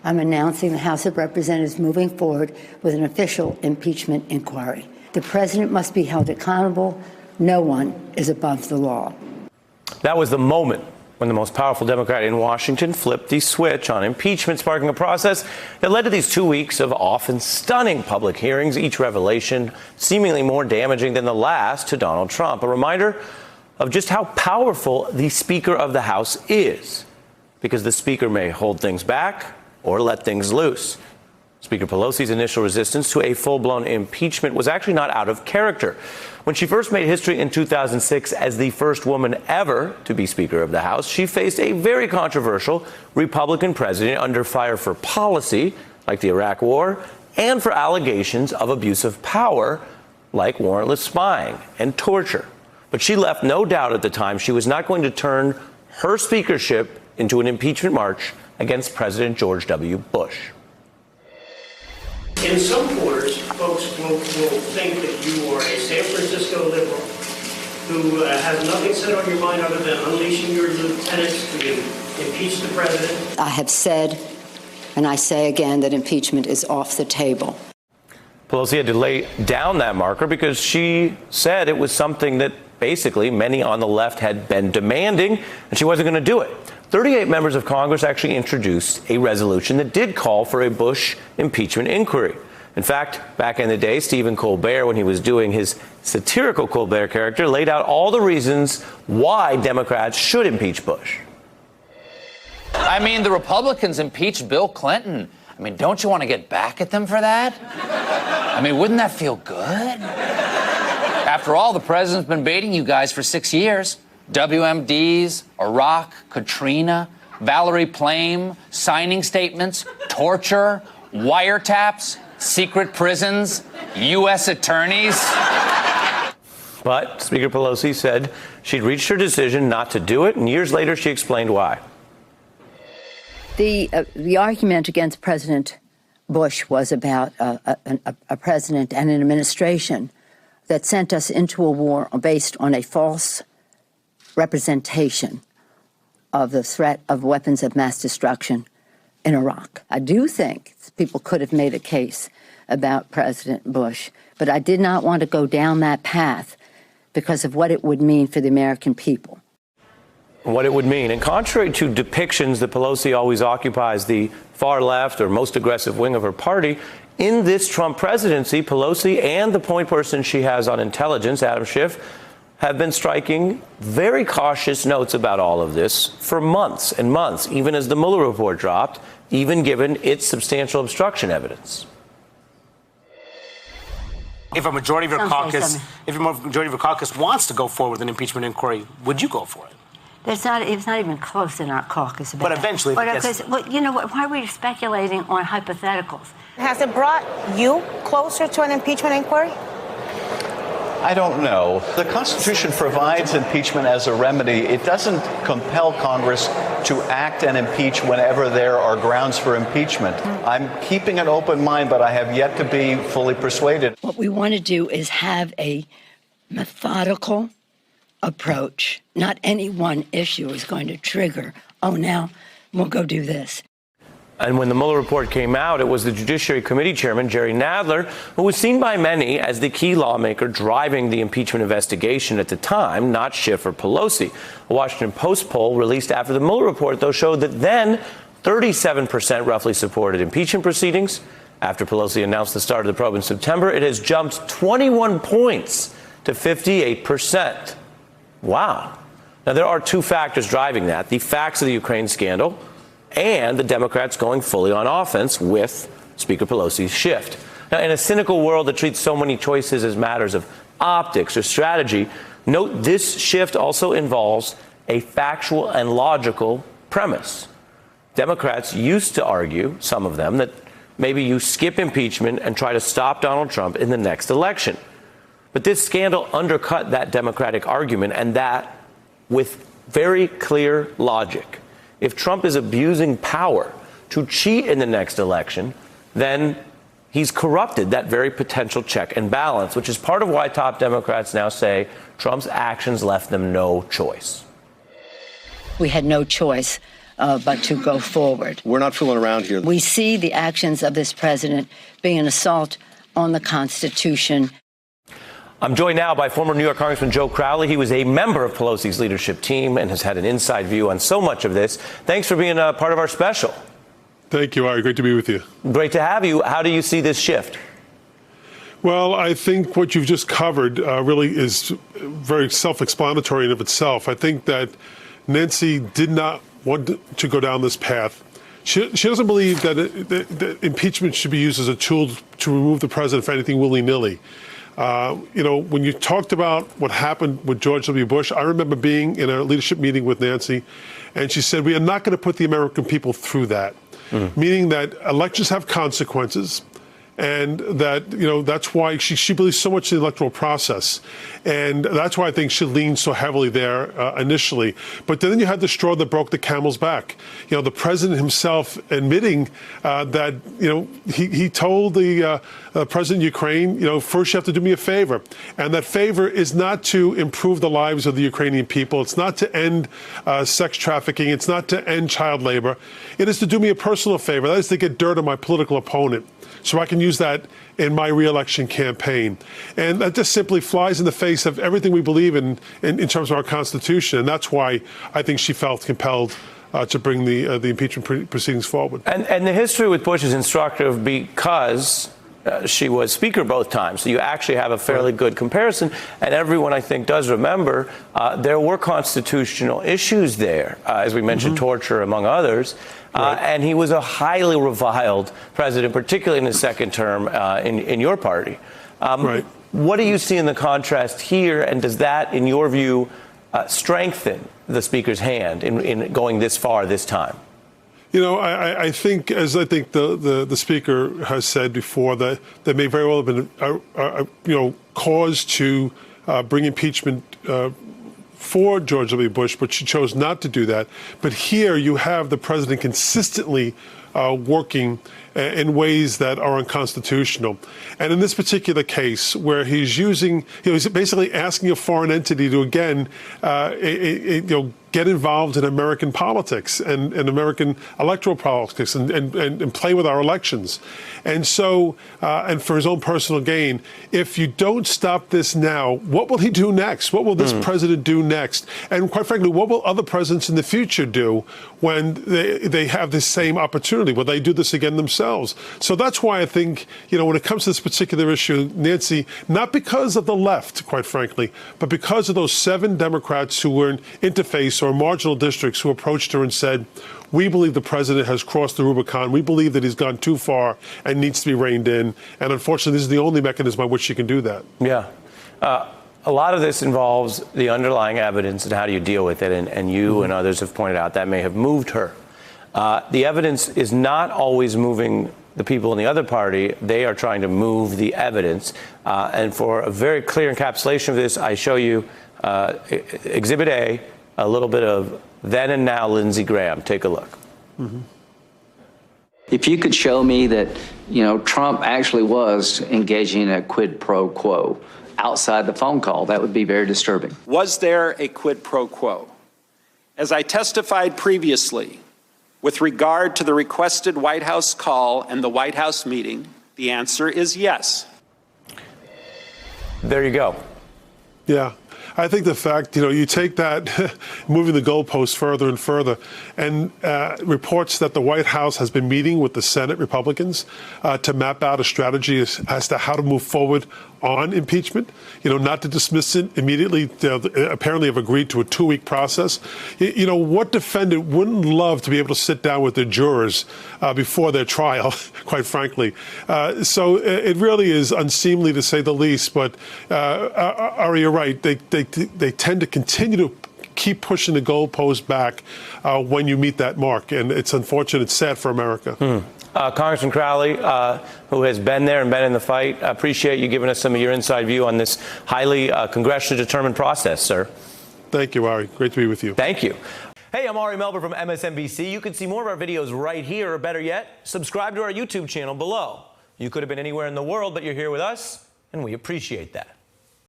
I'm announcing the House of Representatives moving forward with an official impeachment inquiry. The president must be held accountable. No one is above the law. That was the moment when the most powerful Democrat in Washington flipped the switch on impeachment, sparking a process that led to these 2 weeks of often stunning public hearings, each revelation seemingly more damaging than the last to Donald Trump. A reminder of just how powerful the Speaker of the House is, because the Speaker may hold things back or let things loose. Speaker Pelosi's initial resistance to a full-blown impeachment was actually not out of character. When she first made history in 2006 as the first woman ever to be Speaker of the House, she faced a very controversial Republican president under fire for policy, like the Iraq War, and for allegations of abuse of power, like warrantless spying and torture. But she left no doubt at the time she was not going to turn her speakership into an impeachment march against President George W. Bush. In some quarters, folks will think that you are a San Francisco liberal who has nothing set on your mind other than unleashing your lieutenants to impeach the president. I have said, and I say again, that impeachment is off the table. Pelosi had to lay down that marker because she said it was something that basically many on the left had been demanding, and she wasn't going to do it. 38 members of Congress actually introduced a resolution that did call for a Bush impeachment inquiry. In fact, back in the day, Stephen Colbert, when he was doing his satirical Colbert character, laid out all the reasons why Democrats should impeach Bush. I mean, the Republicans impeached Bill Clinton. I mean, don't you want to get back at them for that? I mean, wouldn't that feel good? After all, the president's been baiting you guys for 6 years. WMDs, Iraq, Katrina, Valerie Plame, signing statements, torture, wiretaps, secret prisons, U.S. attorneys. But Speaker Pelosi said she'd reached her decision not to do it, and years later she explained why. The argument against President Bush was about a president and an administration that sent us into a war based on a false representation of the threat of weapons of mass destruction in Iraq. I do think people could have made a case about President Bush, but I did not want to go down that path because of what it would mean for the American people. What it would mean. And contrary to depictions that Pelosi always occupies the far left or most aggressive wing of her party, in this Trump presidency, Pelosi and the point person she has on intelligence, Adam Schiff, have been striking very cautious notes about all of this for months and months, even as the Mueller report dropped, even given its substantial obstruction evidence. If a majority of your caucus wants to go forward with an impeachment inquiry, would you go for it? It's not even close in our caucus about But eventually, you know what? Why are we speculating on hypotheticals? Has it brought you closer to an impeachment inquiry? I don't know. The Constitution provides impeachment as a remedy. It doesn't compel Congress to act and impeach whenever there are grounds for impeachment. I'm keeping an open mind, but I have yet to be fully persuaded. What we want to do is have a methodical approach. Not any one issue is going to trigger, oh, now we'll go do this. And when the Mueller report came out, it was the Judiciary Committee Chairman, Jerry Nadler, who was seen by many as the key lawmaker driving the impeachment investigation at the time, not Schiff or Pelosi. A Washington Post poll released after the Mueller report, though, showed that then 37% roughly supported impeachment proceedings. After Pelosi announced the start of the probe in September, it has jumped 21 points to 58%. Wow. Now, there are two factors driving that: the facts of the Ukraine scandal and the Democrats going fully on offense with Speaker Pelosi's shift. Now, in a cynical world that treats so many choices as matters of optics or strategy, note this shift also involves a factual and logical premise. Democrats used to argue, some of them, that maybe you skip impeachment and try to stop Donald Trump in the next election. But this scandal undercut that Democratic argument, and that with very clear logic. If Trump is abusing power to cheat in the next election, then he's corrupted that very potential check and balance, which is part of why top Democrats now say Trump's actions left them no choice. We had no choice but to go forward. We're not fooling around here. We see the actions of this president being an assault on the Constitution. I'm joined now by former New York Congressman Joe Crowley. He was a member of Pelosi's leadership team and has had an inside view on so much of this. Thanks for being a part of our special. Thank you, Ari. Great to be with you. Great to have you. How do you see this shift? Well, I think what you've just covered really is very self-explanatory in of itself. I think that Nancy did not want to go down this path. She doesn't believe that impeachment should be used as a tool to remove the president for anything willy-nilly. When you talked about what happened with George W. Bush, I remember being in a leadership meeting with Nancy, and she said, we are not going to put the American people through that, meaning that elections have consequences. And that, that's why she believes so much in the electoral process. And that's why I think she leaned so heavily there initially. But then you had the straw that broke the camel's back. The president himself admitting that, he told the president of Ukraine, first you have to do me a favor. And that favor is not to improve the lives of the Ukrainian people. It's not to end sex trafficking. It's not to end child labor. It is to do me a personal favor. That is to get dirt on my political opponent, so I can use that in my reelection campaign. And that just simply flies in the face of everything we believe in terms of our Constitution. And that's why I think she felt compelled to bring the impeachment proceedings forward. And the history with Bush is instructive because she was Speaker both times. So you actually have a fairly good comparison. And everyone, I think, does remember there were constitutional issues there, as we mentioned, torture, among others. And he was a highly reviled president, particularly in his second term in your party. What do you see in the contrast here? And does that, in your view, strengthen the Speaker's hand in going this far this time? I think, as I think the Speaker has said before, that there may very well have been, cause to bring impeachment for George W. Bush, but she chose not to do that. But here you have the president consistently working in ways that are unconstitutional. And in this particular case, where he's using, he's basically asking a foreign entity to, again, get involved in American politics and American electoral politics and play with our elections. And so, and for his own personal gain, if you don't stop this now, what will he do next? What will this president do next? And quite frankly, what will other presidents in the future do when they have this same opportunity? Will they do this again themselves? So that's why I think, when it comes to this particular issue, Nancy, not because of the left, quite frankly, but because of those 7 Democrats who were in interface or marginal districts who approached her and said, we believe the president has crossed the Rubicon. We believe that he's gone too far and needs to be reined in. And unfortunately, this is the only mechanism by which she can do that. Yeah. A lot of this involves the underlying evidence and how do you deal with it. And you and others have pointed out that may have moved her. The evidence is not always moving the people in the other party. They are trying to move the evidence. And for a very clear encapsulation of this, I show you Exhibit A, a little bit of then and now Lindsey Graham. Take a look. If you could show me that, Trump actually was engaging in a quid pro quo outside the phone call, that would be very disturbing. Was there a quid pro quo? As I testified previously, with regard to the requested White House call and the White House meeting, the answer is yes. There you go. Yeah. I think the fact, you take that, moving the goalposts further and further, and reports that the White House has been meeting with the Senate Republicans to map out a strategy as to how to move forward on impeachment, not to dismiss it immediately. Apparently have agreed to a 2-week process. What defendant wouldn't love to be able to sit down with their jurors before their trial, quite frankly? So it really is unseemly to say the least. But Ari, you're right. They tend to continue to keep pushing the goalpost back when you meet that mark. And it's unfortunate. It's sad for America. Congressman Crowley, who has been there and been in the fight, I appreciate you giving us some of your inside view on this highly congressionally determined process, sir. Thank you, Ari. Great to be with you. Thank you. Hey, I'm Ari Melber from MSNBC. You can see more of our videos right here, or better yet, subscribe to our YouTube channel below. You could have been anywhere in the world, but you're here with us, and we appreciate that.